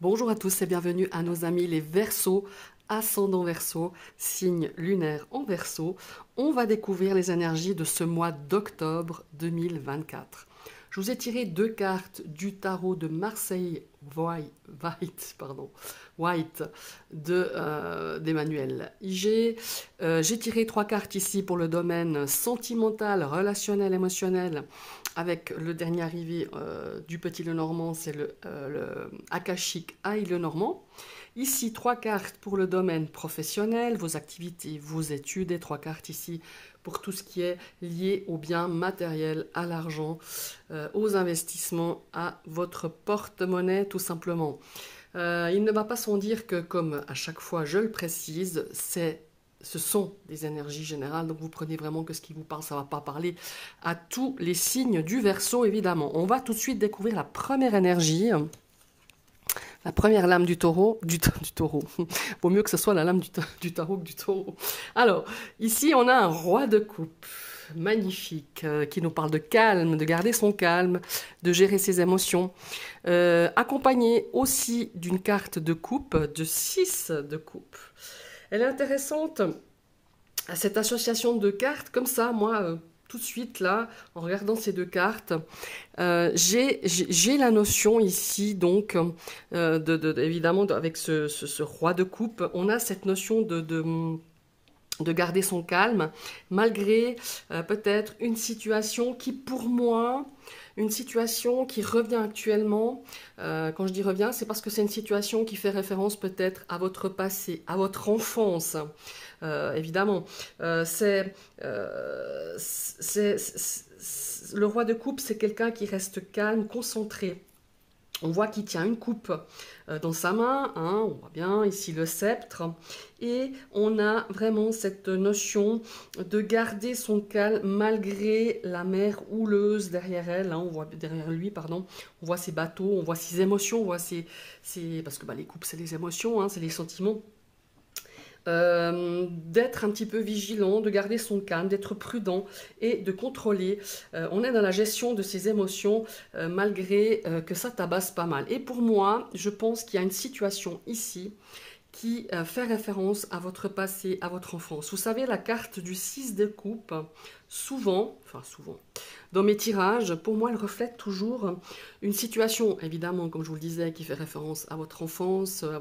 Bonjour à tous et bienvenue à nos amis les Verseaux, ascendant Verseau, signe lunaire en Verseau. On va découvrir les énergies de ce mois d'octobre 2024. Je vous ai tiré deux cartes du tarot de Marseille White d'Emmanuel Iger. J'ai tiré trois cartes ici pour le domaine sentimental, relationnel, émotionnel, avec le dernier arrivé du Petit Lenormand, c'est le Akashic Aïe Lenormand. Ici, trois cartes pour le domaine professionnel, vos activités, vos études, et trois cartes ici pour tout ce qui est lié aux biens matériels, à l'argent, aux investissements, à votre porte-monnaie tout simplement. Il ne va pas sans dire que, comme à chaque fois je le précise, ce sont des énergies générales, donc vous prenez vraiment que ce qui vous parle, ça ne va pas parler à tous les signes du Verseau, évidemment. On va tout de suite découvrir la première énergie, la première lame du taureau, du taureau. Vaut mieux que ce soit la lame du tarot que du taureau. Alors, ici, on a un roi de coupe, magnifique, qui nous parle de calme, de garder son calme, de gérer ses émotions, accompagné aussi d'une carte de coupe, de 6 de coupe. Elle est intéressante, cette association de cartes, comme ça, moi, tout de suite, là, en regardant ces deux cartes, j'ai la notion ici, donc, évidemment, avec ce roi de coupe, on a cette notion de garder son calme, malgré peut-être une situation qui, pour moi, une situation qui revient actuellement. Quand je dis revient, c'est parce que c'est une situation qui fait référence peut-être à votre passé, à votre enfance. Évidemment, le roi de coupe, c'est quelqu'un qui reste calme, concentré. On voit qu'il tient une coupe dans sa main, hein, on voit bien ici le sceptre, et on a vraiment cette notion de garder son calme malgré la mer houleuse derrière elle, hein, on voit derrière lui, pardon, on voit ses bateaux, on voit ses émotions, on voit parce que les coupes c'est les émotions, hein, c'est les sentiments. D'être un petit peu vigilant, de garder son calme, d'être prudent et de contrôler. On est dans la gestion de ses émotions malgré que ça tabasse pas mal. Et pour moi, je pense qu'il y a une situation ici qui fait référence à votre passé, à votre enfance. Vous savez, la carte du 6 de coupe, souvent, dans mes tirages, pour moi, elle reflète toujours une situation, évidemment, comme je vous le disais, qui fait référence à votre enfance, à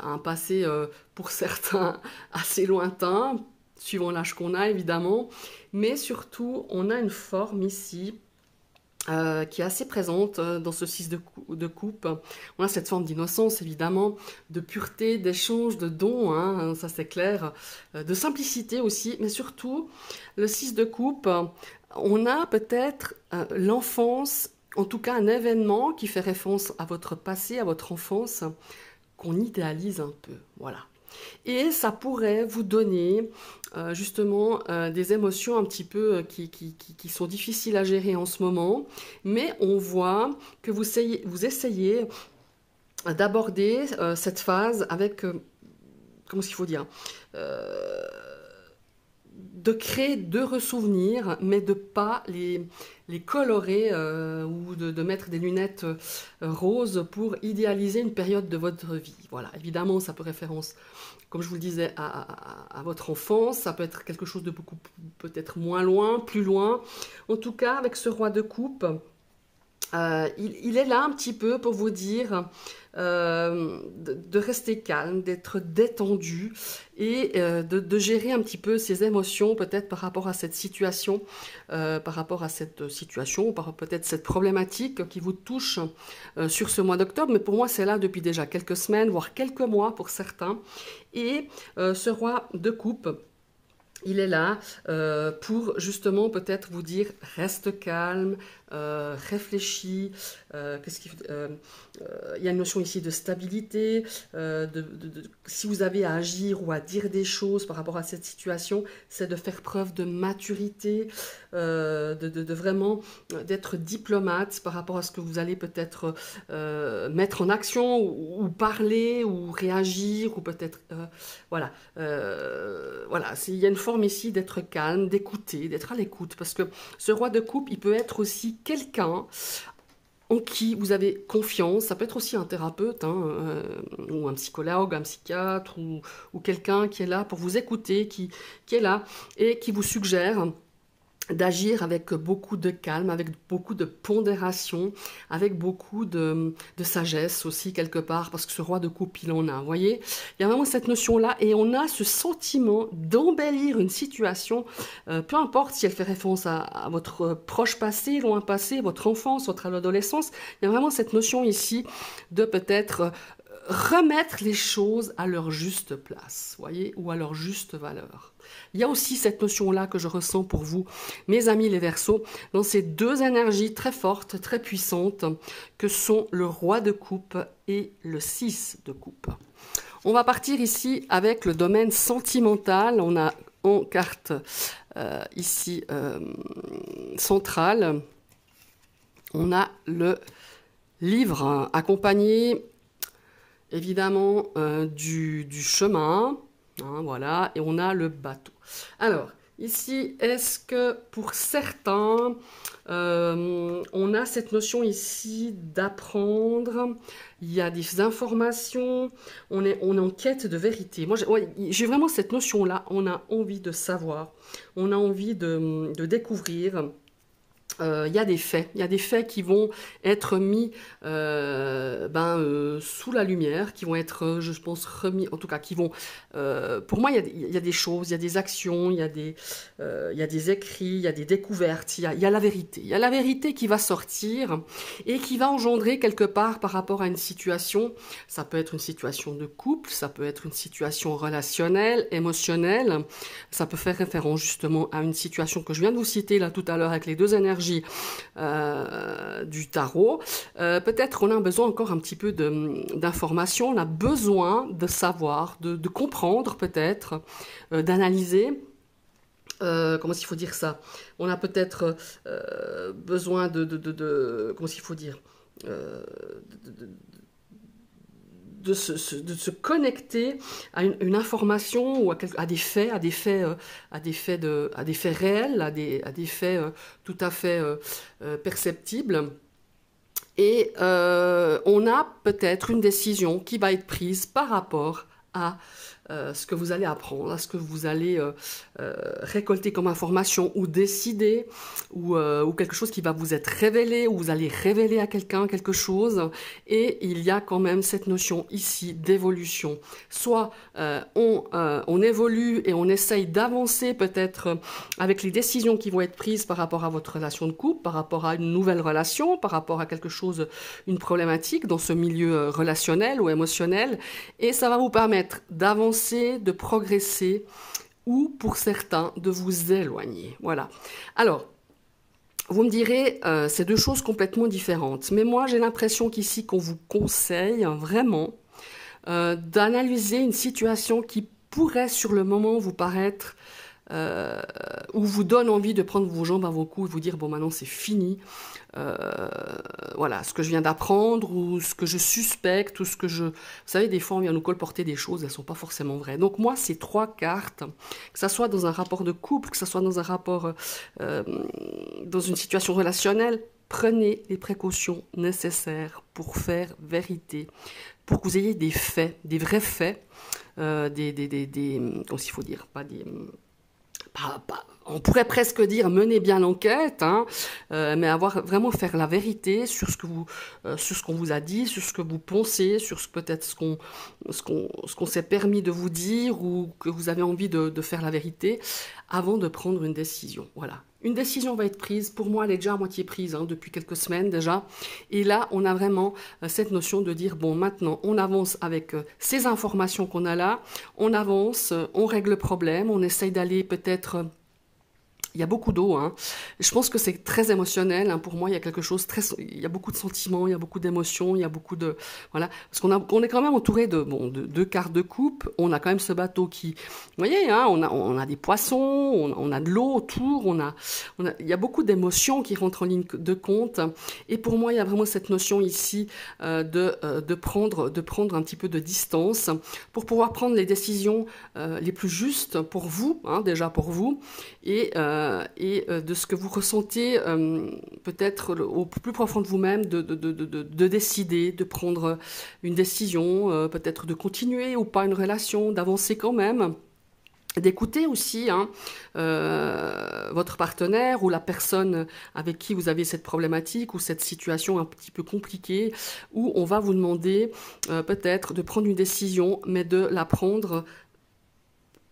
un passé, pour certains, assez lointain, suivant l'âge qu'on a, évidemment. Mais surtout, on a une forme ici qui est assez présente dans ce 6 de coupe. On a cette forme d'innocence, évidemment, de pureté, d'échange, de don, hein, ça c'est clair, de simplicité aussi, mais surtout, le 6 de coupe, on a peut-être l'enfance, en tout cas un événement qui fait référence à votre passé, à votre enfance, qu'on idéalise un peu, voilà. Et ça pourrait vous donner justement des émotions un petit peu qui sont difficiles à gérer en ce moment, mais on voit que vous essayez d'aborder cette phase avec, comment est-ce qu'il faut dire, de créer d'heureux souvenirs, mais de pas les colorer ou de mettre des lunettes roses pour idéaliser une période de votre vie. Voilà, évidemment, ça peut référence, comme je vous le disais, à votre enfance. Ça peut être quelque chose de beaucoup, peut-être moins loin, plus loin. En tout cas, avec ce roi de coupe, il est là un petit peu pour vous dire de rester calme, d'être détendu et de gérer un petit peu ses émotions peut-être par rapport à cette situation, par peut-être cette problématique qui vous touche sur ce mois d'octobre. Mais pour moi, c'est là depuis déjà quelques semaines, voire quelques mois pour certains. Et ce roi de coupe, il est là pour justement peut-être vous dire reste calme, réfléchis. Il y a une notion ici de stabilité, si vous avez à agir ou à dire des choses par rapport à cette situation, c'est de faire preuve de maturité, de vraiment d'être diplomate par rapport à ce que vous allez peut-être mettre en action ou parler ou réagir ou peut-être voilà. Voilà, il y a une forme ici d'être calme, d'écouter, d'être à l'écoute, parce que ce roi de coupe, il peut être aussi quelqu'un en qui vous avez confiance. Ça peut être aussi un thérapeute, hein, ou un psychologue, un psychiatre, ou quelqu'un qui est là pour vous écouter, qui est là et qui vous suggère d'agir avec beaucoup de calme, avec beaucoup de pondération, avec beaucoup de sagesse aussi quelque part, parce que ce roi de coupe, il en a, vous voyez. Il y a vraiment cette notion-là, et on a ce sentiment d'embellir une situation, peu importe si elle fait référence à votre proche passé, loin passé, votre enfance, votre adolescence, il y a vraiment cette notion ici de peut-être remettre les choses à leur juste place, voyez, ou à leur juste valeur. Il y a aussi cette notion-là que je ressens pour vous, mes amis les Verseaux, dans ces deux énergies très fortes, très puissantes, que sont le roi de coupe et le 6 de coupe. On va partir ici avec le domaine sentimental. On a en carte ici centrale, on a le livre hein, accompagné évidemment du chemin, hein, voilà, et on a le bateau. Alors, ici, est-ce que pour certains, on a cette notion ici d'apprendre, il y a des informations, on est en quête de vérité. Moi, j'ai vraiment cette notion-là, on a envie de savoir, on a envie de découvrir. Il y a des faits qui vont être mis sous la lumière, qui vont être, je pense, remis, en tout cas, qui vont, pour moi, il y a des choses, il y a des actions, il y a des écrits, il y a des découvertes, il y a la vérité. Il y a la vérité qui va sortir et qui va engendrer quelque part par rapport à une situation. Ça peut être une situation de couple, ça peut être une situation relationnelle, émotionnelle, ça peut faire référence justement à une situation que je viens de vous citer là tout à l'heure avec les deux énergies du tarot. Peut-être on a besoin encore un petit peu d'informations, on a besoin de savoir, de comprendre peut-être, d'analyser. Comment il faut dire ça? On a peut-être besoin comment il faut dire? De se connecter à une information ou à des faits, à des faits réels, à des faits tout à fait perceptibles. Et on a peut-être une décision qui va être prise par rapport à ce que vous allez apprendre, à ce que vous allez récolter comme information ou décider, ou quelque chose qui va vous être révélé, ou vous allez révéler à quelqu'un quelque chose. Et il y a quand même cette notion ici d'évolution. Soit on évolue et on essaye d'avancer peut-être avec les décisions qui vont être prises par rapport à votre relation de couple, par rapport à une nouvelle relation, par rapport à quelque chose, une problématique dans ce milieu relationnel ou émotionnel. Et ça va vous permettre d'avancer, de progresser, ou pour certains de vous éloigner. Voilà. Alors, vous me direz, c'est deux choses complètement différentes. Mais moi, j'ai l'impression qu'ici, qu'on vous conseille vraiment d'analyser une situation qui pourrait sur le moment vous paraître ou vous donne envie de prendre vos jambes à vos cou et vous dire bon maintenant c'est fini, voilà ce que je viens d'apprendre ou ce que je suspecte ou ce que vous savez des fois on vient nous colporter des choses, elles sont pas forcément vraies. Donc moi ces trois cartes, que ça soit dans un rapport de couple, que ça soit dans un rapport dans une situation relationnelle, prenez les précautions nécessaires pour faire vérité, pour que vous ayez des faits, des vrais faits, comment il faut dire, pas des on pourrait presque dire mener bien l'enquête, hein, mais vraiment faire la vérité sur ce qu'on vous a dit, sur ce que vous pensez, sur ce qu'on s'est permis de vous dire ou que vous avez envie de faire la vérité avant de prendre une décision. Voilà. Une décision va être prise. Pour moi, elle est déjà à moitié prise hein, depuis quelques semaines déjà. Et là, on a vraiment cette notion de dire, bon, maintenant, on avance avec ces informations qu'on a là. On avance, on règle le problème, on essaye d'aller peut-être... Il y a beaucoup d'eau, hein. Je pense que c'est très émotionnel. Hein. Pour moi, il y a quelque chose il y a beaucoup de sentiments, il y a beaucoup d'émotions, il y a beaucoup de voilà. Parce qu'on est quand même entouré de deux cartes de coupe. On a quand même ce bateau qui, vous voyez, hein, on a des poissons, on a de l'eau autour, il y a beaucoup d'émotions qui rentrent en ligne de compte. Et pour moi, il y a vraiment cette notion ici de prendre un petit peu de distance pour pouvoir prendre les décisions les plus justes pour vous, hein, déjà pour vous, et de ce que vous ressentez, peut-être au plus profond de vous-même, de décider, de prendre une décision, peut-être de continuer ou pas une relation, d'avancer quand même. D'écouter aussi votre partenaire ou la personne avec qui vous avez cette problématique ou cette situation un petit peu compliquée, où on va vous demander peut-être de prendre une décision, mais de la prendre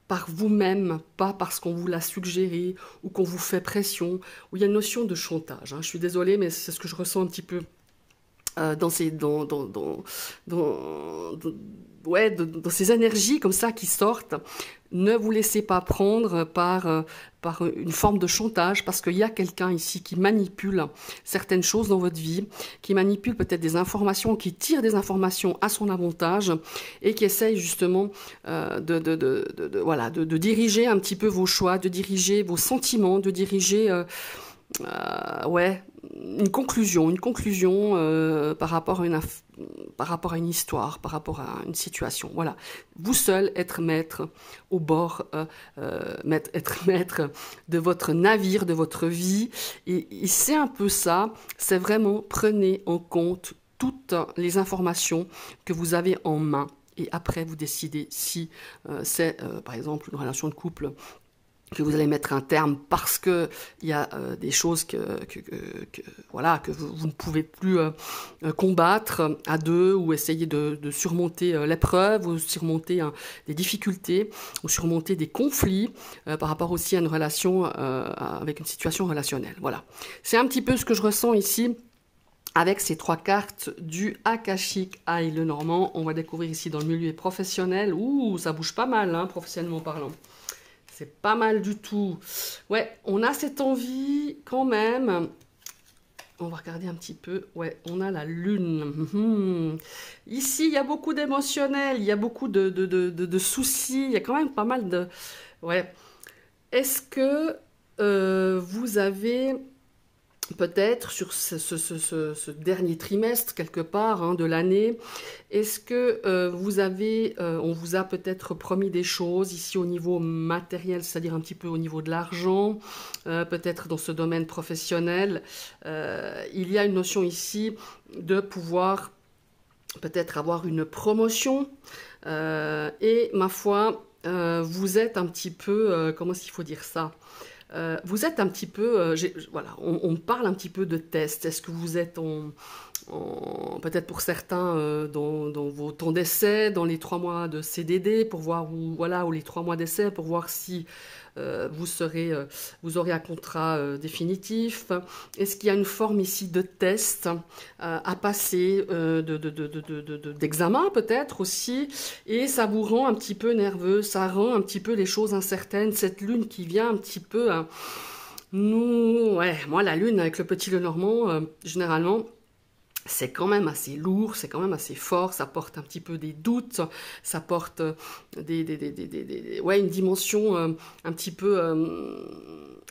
par vous-même, pas parce qu'on vous l'a suggéré ou qu'on vous fait pression, où il y a une notion de chantage. Je suis désolée, mais c'est ce que je ressens un petit peu dans ces énergies comme ça qui sortent. Ne vous laissez pas prendre par une forme de chantage, parce qu'il y a quelqu'un ici qui manipule certaines choses dans votre vie, qui manipule peut-être des informations, qui tire des informations à son avantage et qui essaye justement de diriger un petit peu vos choix, de diriger vos sentiments, de diriger une conclusion par rapport à une histoire, par rapport à une situation. Voilà, vous seul être maître au bord, être maître de votre navire, de votre vie. Et c'est un peu ça, c'est vraiment prenez en compte toutes les informations que vous avez en main. Et après, vous décidez si c'est, par exemple, une relation de couple que vous allez mettre un terme parce que il y a des choses que vous ne pouvez plus combattre à deux, ou essayer de surmonter l'épreuve, ou surmonter des difficultés, ou surmonter des conflits par rapport aussi à une relation avec une situation relationnelle. Voilà, c'est un petit peu ce que je ressens ici avec ces 3 cartes du Akashic Eye Lenormand. On va découvrir ici dans le milieu professionnel. Ouh, ça bouge pas mal, professionnellement parlant. C'est pas mal du tout. Ouais, on a cette envie quand même. On va regarder un petit peu. Ouais, on a la lune. Ici, il y a beaucoup d'émotionnel, il y a beaucoup de soucis, il y a quand même pas mal de... Ouais. Est-ce que vous avez... peut-être sur ce dernier trimestre, quelque part, de l'année, est-ce que on vous a peut-être promis des choses ici au niveau matériel, c'est-à-dire un petit peu au niveau de l'argent, peut-être dans ce domaine professionnel, il y a une notion ici de pouvoir peut-être avoir une promotion, et ma foi, vous êtes un petit peu, comment est-ce qu'il faut dire ça ? Vous êtes un petit peu, voilà, on parle un petit peu de test. Est-ce que vous êtes peut-être pour certains dans vos temps d'essai, dans les 3 mois de CDD, pour voir ou les 3 mois d'essai, pour voir si vous aurez un contrat définitif. Est-ce qu'il y a une forme ici de test à passer, d'examen peut-être aussi, et ça vous rend un petit peu nerveux, ça rend un petit peu les choses incertaines, cette lune qui vient un petit peu moi la lune avec le petit Lenormand, généralement, c'est quand même assez lourd, c'est quand même assez fort, ça porte un petit peu des doutes, ça porte une dimension un petit peu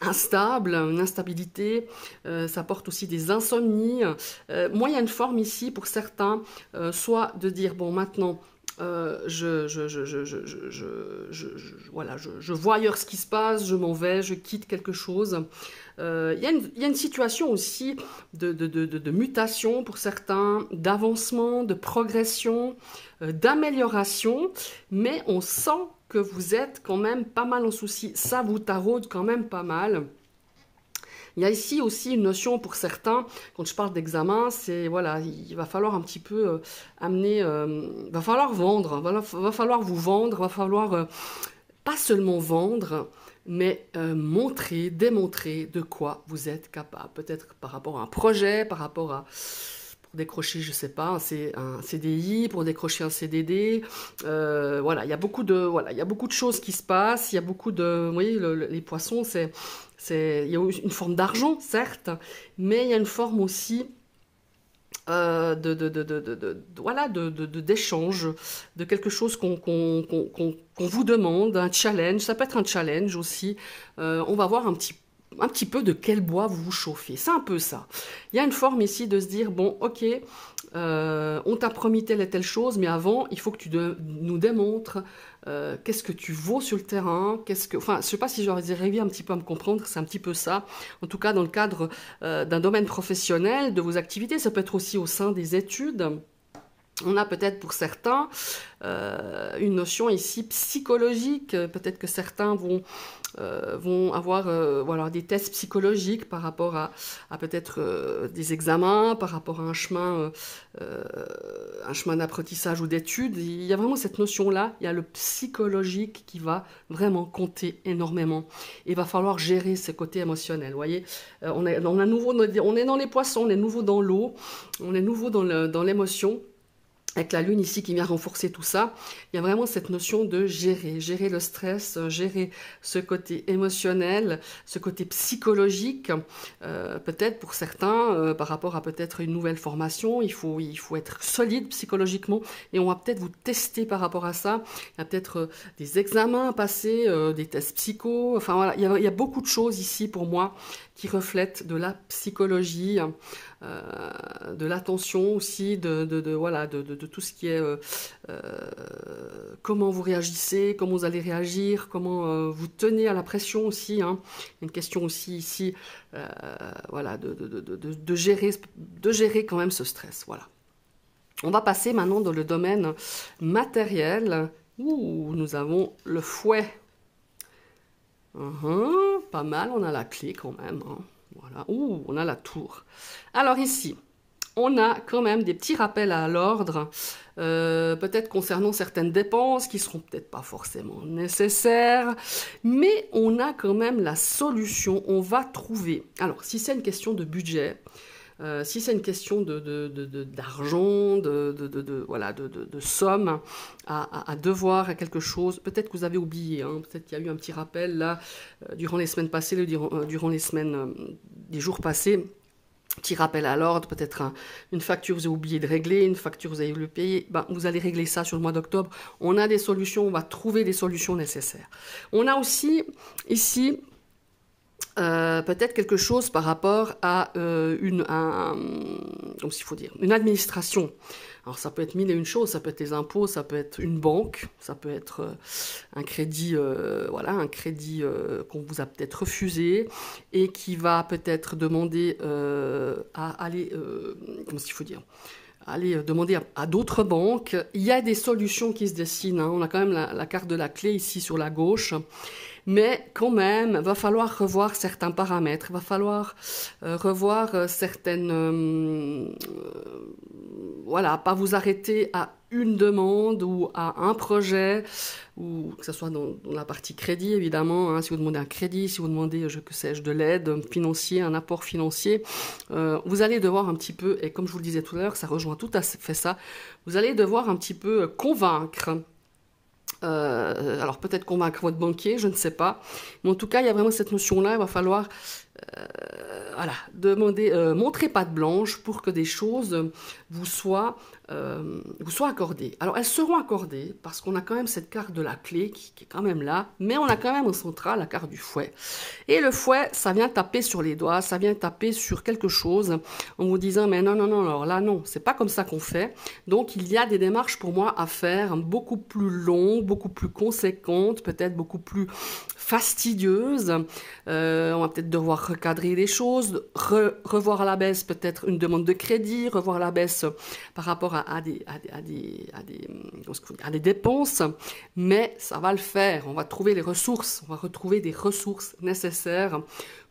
instable, une instabilité, ça porte aussi des insomnies. Moi, il y a une forme ici pour certains, soit de dire, bon, maintenant, je vois ailleurs ce qui se passe, je m'en vais, je quitte quelque chose. Il y a une situation aussi de mutation pour certains, d'avancement, de progression, d'amélioration, mais on sent que vous êtes quand même pas mal en souci. Ça vous taraude quand même pas mal. Il y a ici aussi une notion pour certains, quand je parle d'examen, c'est voilà, il va falloir un petit peu va falloir vendre, va falloir vous vendre, va falloir pas seulement vendre, mais montrer, démontrer de quoi vous êtes capable. Peut-être par rapport à un projet, par rapport à... pour décrocher, je sais pas, un CDI, pour décrocher un CDD. Voilà, il y a beaucoup de choses qui se passent. Il y a beaucoup de... Vous voyez, les poissons, il y a une forme d'argent, certes, mais il y a une forme aussi d'échange, de quelque chose qu'on vous demande, un challenge. Ça peut être un challenge aussi. On va voir un petit peu de quel bois vous vous chauffez. C'est un peu ça. Il y a une forme ici de se dire, bon, ok, on t'a promis telle et telle chose, mais avant, il faut que tu nous démontres qu'est-ce que tu vaux sur le terrain, enfin, je sais pas si j'aurais arrivé un petit peu à me comprendre, c'est un petit peu ça. En tout cas, dans le cadre d'un domaine professionnel, de vos activités, ça peut être aussi au sein des études. On a peut-être pour certains une notion ici psychologique. Peut-être que certains vont avoir voilà, des tests psychologiques par rapport à peut-être des examens, par rapport à un chemin d'apprentissage ou d'études. Il y a vraiment cette notion-là. Il y a le psychologique qui va vraiment compter énormément. Il va falloir gérer ce côté émotionnel. Vous voyez, on est dans les poissons, on est nouveau dans l'eau, on est nouveau dans l'émotion. Avec la lune ici qui vient renforcer tout ça, il y a vraiment cette notion de gérer le stress, gérer ce côté émotionnel, ce côté psychologique. Peut-être pour certains, par rapport à peut-être une nouvelle formation, il faut être solide psychologiquement et on va peut-être vous tester par rapport à ça. Il y a peut-être des examens à passer, des tests psycho. Enfin voilà, il y a beaucoup de choses ici pour moi qui reflètent de la psychologie, de l'attention aussi, voilà, de tout ce qui est comment vous réagissez, comment vous allez réagir, comment vous tenez à la pression aussi. Hein. Il y a une question aussi ici, voilà, de gérer quand même ce stress. Voilà. On va passer maintenant dans le domaine matériel où nous avons le fouet. Pas mal, on a la clé quand même. Hein. Voilà. On a la tour. Alors ici, on a quand même des petits rappels à l'ordre, peut-être concernant certaines dépenses qui seront peut-être pas forcément nécessaires, mais on a quand même la solution, on va trouver. Alors, si c'est une question de budget, si c'est une question d'argent, voilà, de somme à devoir à quelque chose, peut-être que vous avez oublié, hein, peut-être qu'il y a eu un petit rappel là, durant les semaines passées, durant les semaines, des jours passés, petit rappel à l'ordre, peut-être une facture vous avez oublié de régler, une facture vous avez oublié de payer, ben, vous allez régler ça sur le mois d'octobre. On a des solutions, on va trouver des solutions nécessaires. On a aussi ici peut-être quelque chose par rapport à une administration. Alors ça peut être mille et une choses, ça peut être les impôts, ça peut être une banque, ça peut être un crédit, voilà, un crédit qu'on vous a peut-être refusé et qui va peut-être demander à aller, aller demander à d'autres banques. Il y a des solutions qui se dessinent. Hein. On a quand même la carte de la clé ici sur la gauche. Mais quand même, il va falloir revoir certains paramètres, il va falloir revoir certaines... voilà, pas vous arrêter à une demande ou à un projet, ou que ce soit dans la partie crédit, évidemment, hein, si vous demandez un crédit, si vous demandez, de l'aide financière, un apport financier, vous allez devoir un petit peu, et comme je vous le disais tout à l'heure, ça rejoint tout à fait ça, vous allez devoir un petit peu convaincre. Alors peut-être convaincre votre banquier, je ne sais pas. Mais en tout cas, il y a vraiment cette notion-là. Il va falloir voilà, demander, montrer patte blanche pour que des choses vous soient accordées. Alors elles seront accordées parce qu'on a quand même cette carte de la clé qui est quand même là, mais on a quand même au central la carte du fouet. Et le fouet, ça vient taper sur les doigts, ça vient taper sur quelque chose en vous disant mais non, alors là non, c'est pas comme ça qu'on fait. Donc il y a des démarches pour moi à faire beaucoup plus longues, beaucoup plus conséquentes, peut-être beaucoup plus fastidieuses. On va peut-être devoir recadrer les choses, revoir à la baisse peut-être une demande de crédit, revoir à la baisse par rapport à des dépenses, mais ça va le faire. On va trouver les ressources, on va retrouver des ressources nécessaires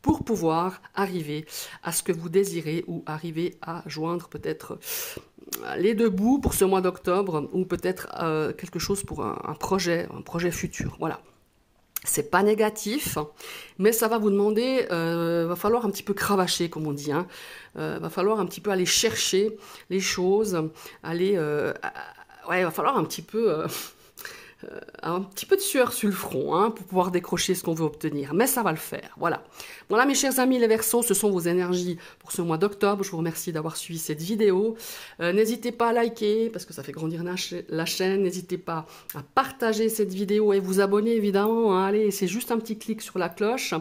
pour pouvoir arriver à ce que vous désirez ou arriver à joindre peut-être les deux bouts pour ce mois d'octobre ou peut-être quelque chose pour un projet futur. Voilà. C'est pas négatif, mais ça va vous demander, va falloir un petit peu cravacher, comme on dit, hein. Va falloir un petit peu aller chercher les choses, aller, ouais, va falloir un petit peu de sueur sur le front, hein, pour pouvoir décrocher ce qu'on veut obtenir. Mais ça va le faire, voilà. Voilà mes chers amis les Verseaux, ce sont vos énergies pour ce mois d'octobre. Je vous remercie d'avoir suivi cette vidéo. N'hésitez pas à liker, parce que ça fait grandir la chaîne. N'hésitez pas à partager cette vidéo et vous abonner évidemment. Hein. Allez, c'est juste un petit clic sur la cloche.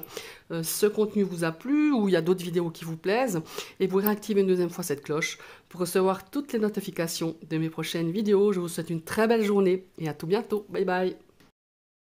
Ce contenu vous a plu ou il y a d'autres vidéos qui vous plaisent. Et vous réactivez une deuxième fois cette cloche pour recevoir toutes les notifications de mes prochaines vidéos. Je vous souhaite une très belle journée et à tout bientôt. Bye bye.